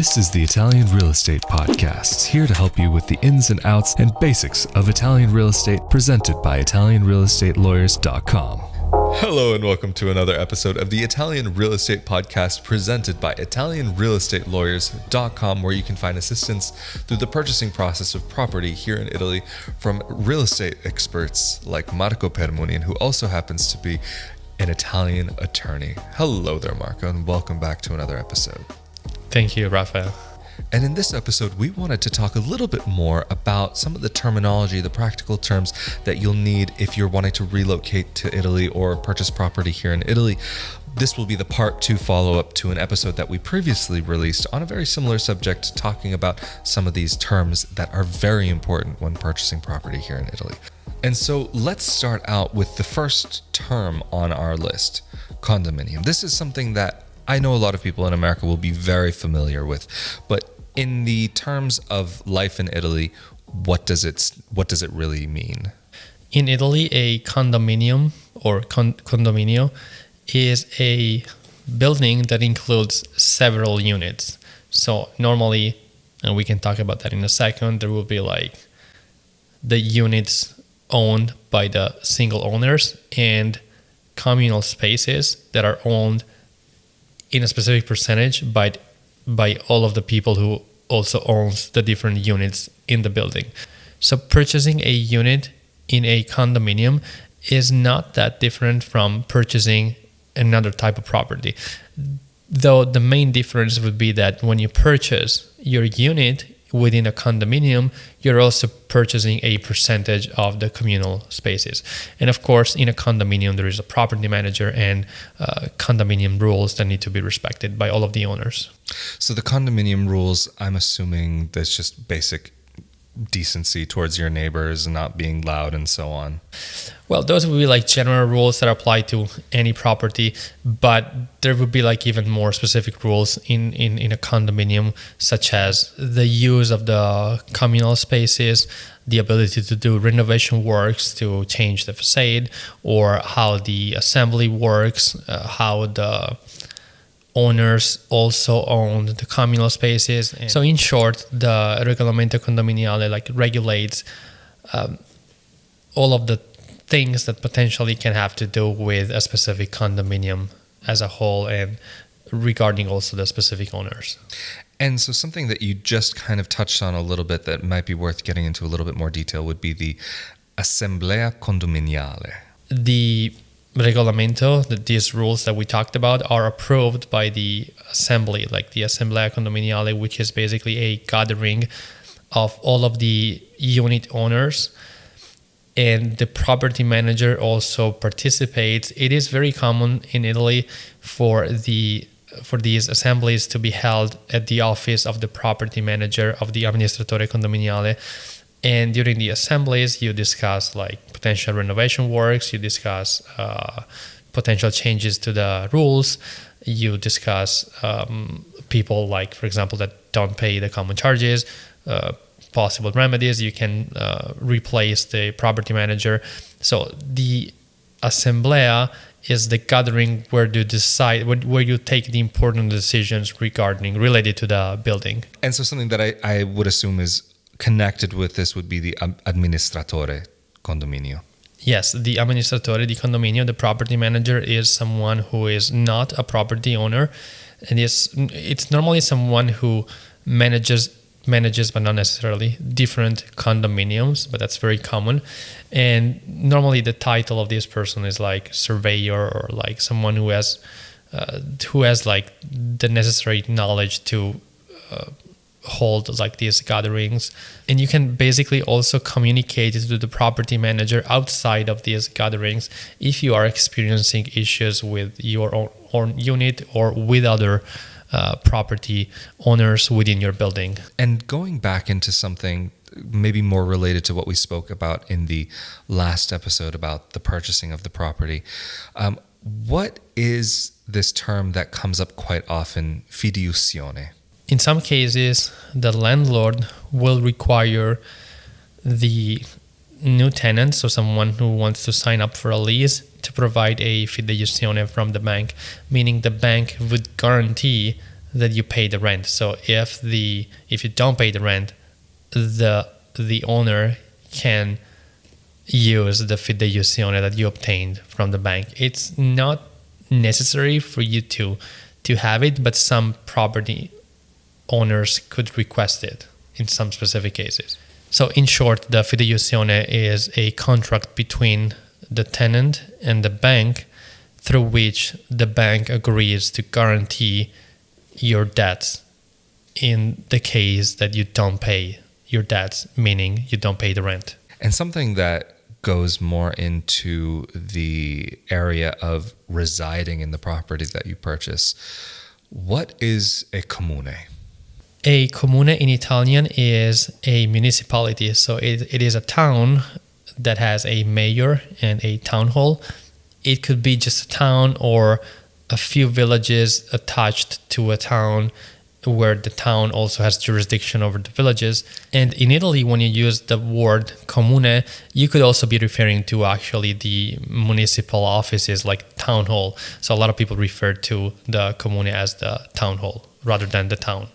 This is the Italian Real Estate Podcast, here to help you with the ins and outs and basics of Italian real estate, presented by ItalianRealEstateLawyers.com. Hello and welcome to another episode of the Italian Real Estate Podcast presented by ItalianRealEstateLawyers.com, where you can find assistance through the purchasing process of property here in Italy from real estate experts like Marco Permunian, who also happens to be an Italian attorney. Hello there, Marco, and welcome back to another episode. Thank you, Rafael. And in this episode, we wanted to talk a little bit more about some of the terminology, the practical terms that you'll need if you're wanting to relocate to Italy or purchase property here in Italy. This will be the part 2 follow-up to an episode that we previously released on a very similar subject, talking about some of these terms that are very important when purchasing property here in Italy. And so let's start out with the first term on our list, condominium. This is something that I know a lot of people in America will be very familiar with, but in the terms of life in Italy, what does it really mean? In Italy, a condominium or condominio is a building that includes several units. So normally, and we can talk about that in a second, there will be like the units owned by the single owners and communal spaces that are owned in a specific percentage by all of the people who also owns the different units in the building. So purchasing a unit in a condominium is not that different from purchasing another type of property. Though the main difference would be that when you purchase your unit within a condominium, you're also purchasing a percentage of the communal spaces. And of course, in a condominium, there is a property manager and condominium rules that need to be respected by all of the owners. So the condominium rules, I'm assuming that's just basic decency towards your neighbors and not being loud and so on. Well, those would be like general rules that apply to any property, but there would be like even more specific rules in a condominium, such as the use of the communal spaces, the ability to do renovation works to change the facade, or how the assembly works, how the owners also own the communal spaces. So in short, the Regolamento Condominiale regulates all of the things that potentially can have to do with a specific condominium as a whole, and regarding also the specific owners. And so something that you just kind of touched on a little bit that might be worth getting into a little bit more detail would be the Assemblea Condominiale. The Regolamento, these rules that we talked about, are approved by the assembly, like the Assemblea Condominiale, which is basically a gathering of all of the unit owners, and the property manager also participates. It is very common in Italy for these assemblies to be held at the office of the property manager, of the Amministratore Condominiale. And during the assemblies, you discuss like potential renovation works, you discuss potential changes to the rules, you discuss people like, for example, that don't pay the common charges, possible remedies. You can replace the property manager. So the Assemblea is the gathering where you decide, where you take the important decisions related to the building. And so something that I would assume is connected with this would be the Administratore Condominio. Yes, the Amministratore di Condominio, the property manager, is someone who is not a property owner, and it's normally someone who manages, but not necessarily, different condominiums, but that's very common. And normally the title of this person is like surveyor, or like someone who has like the necessary knowledge to hold like these gatherings. And you can basically also communicate to the property manager outside of these gatherings if you are experiencing issues with your own unit or with other property owners within your building. And going back into something maybe more related to what we spoke about in the last episode about the purchasing of the property, what is this term that comes up quite often, fiducione? In some cases, the landlord will require the new tenant, so someone who wants to sign up for a lease, to provide a fiducione from the bank, meaning the bank would guarantee that you pay the rent. So if you don't pay the rent, the owner can use the fiducione that you obtained from the bank. It's not necessary for you to have it, but some property owners could request it in some specific cases. So in short, the fiducione is a contract between the tenant and the bank through which the bank agrees to guarantee your debts in the case that you don't pay your debts, meaning you don't pay the rent. And something that goes more into the area of residing in the property that you purchase. What is a comune? A comune in Italian is a municipality. So it is a town that has a mayor and a town hall. It could be just a town or a few villages attached to a town where the town also has jurisdiction over the villages. And in Italy, when you use the word comune, you could also be referring to actually the municipal offices like town hall. So a lot of people refer to the comune as the town hall rather than the town.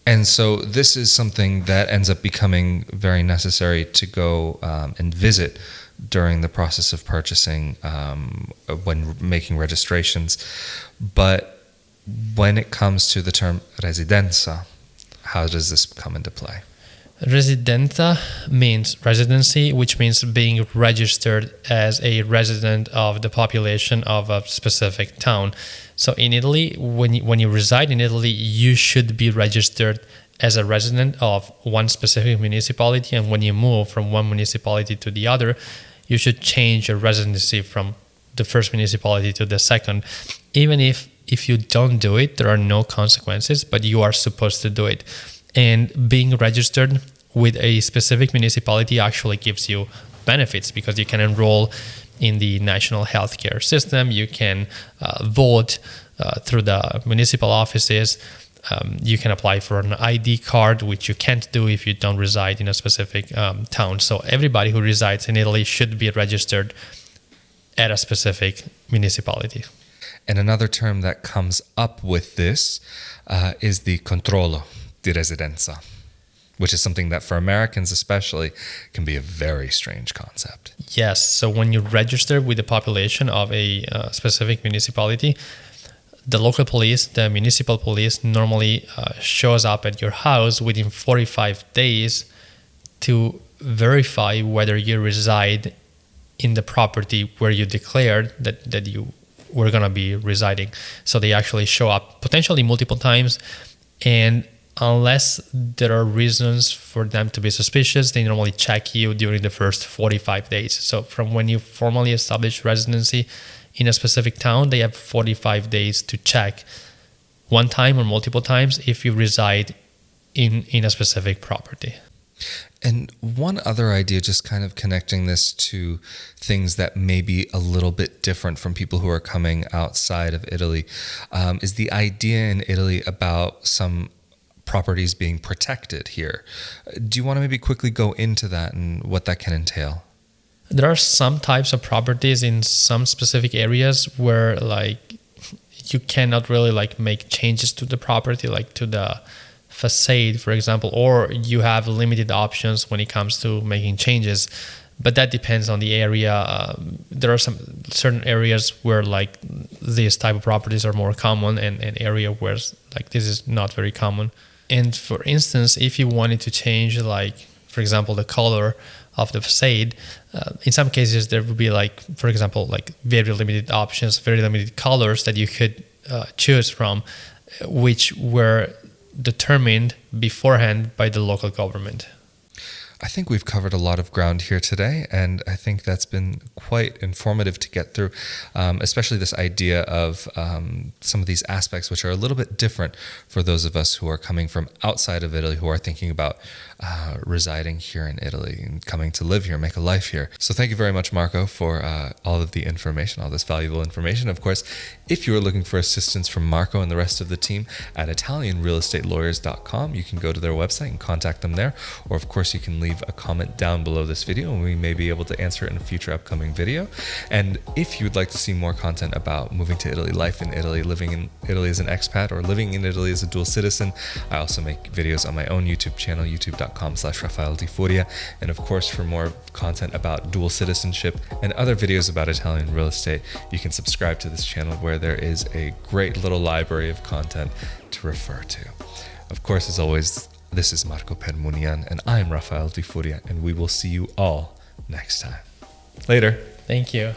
And so this is something that ends up becoming very necessary to go and visit during the process of purchasing when making registrations. But when it comes to the term residenza, how does this come into play? Residenza means residency, which means being registered as a resident of the population of a specific town. So in Italy, when you reside in Italy, you should be registered as a resident of one specific municipality. And when you move from one municipality to the other, you should change your residency from the first municipality to the second. Even if you don't do it, there are no consequences, but you are supposed to do it. And being registered with a specific municipality actually gives you benefits because you can enroll in the national healthcare system. You can vote through the municipal offices. You can apply for an ID card, which you can't do if you don't reside in a specific town. So everybody who resides in Italy should be registered at a specific municipality. And another term that comes up with this is the controllo di residenza, which is something that for Americans especially can be a very strange concept. Yes. So when you register with the population of a specific municipality, the local police, the municipal police, normally shows up at your house within 45 days to verify whether you reside in the property where you declared that you were going to be residing. So they actually show up potentially multiple times, and unless there are reasons for them to be suspicious, they normally check you during the first 45 days. So from when you formally establish residency in a specific town, they have 45 days to check one time or multiple times if you reside in a specific property. And one other idea, just kind of connecting this to things that may be a little bit different from people who are coming outside of Italy, is the idea in Italy about some properties being protected here. Do you want to maybe quickly go into that and what that can entail? There are some types of properties in some specific areas where you cannot really make changes to the property, like to the facade, for example, or you have limited options when it comes to making changes. But that depends on the area. There are some certain areas where these type of properties are more common, and an area where this is not very common. And for instance, if you wanted to change, for example, the color of the facade, in some cases there would be for example, very limited options, very limited colors that you could choose from, which were determined beforehand by the local government. I think we've covered a lot of ground here today, and I think that's been quite informative to get through, especially this idea of some of these aspects which are a little bit different for those of us who are coming from outside of Italy, who are thinking about residing here in Italy and coming to live here, make a life here. So thank you very much, Marco, for all of the information, all this valuable information. Of course, if you are looking for assistance from Marco and the rest of the team at ItalianRealEstateLawyers.com, you can go to their website and contact them there. Or of course, you can leave a comment down below this video and we may be able to answer it in a future upcoming video. And if you would like to see more content about moving to Italy, life in Italy, living in Italy as an expat, or living in Italy as a dual citizen, I also make videos on my own YouTube channel, youtube.com/Rafael Di Furia. And of course, for more content about dual citizenship and other videos about Italian real estate, you can subscribe to this channel where there is a great little library of content to refer to. Of course, as always, this is Marco Permunian and I'm Rafael Di Furia, and we will see you all next time. Later. Thank you.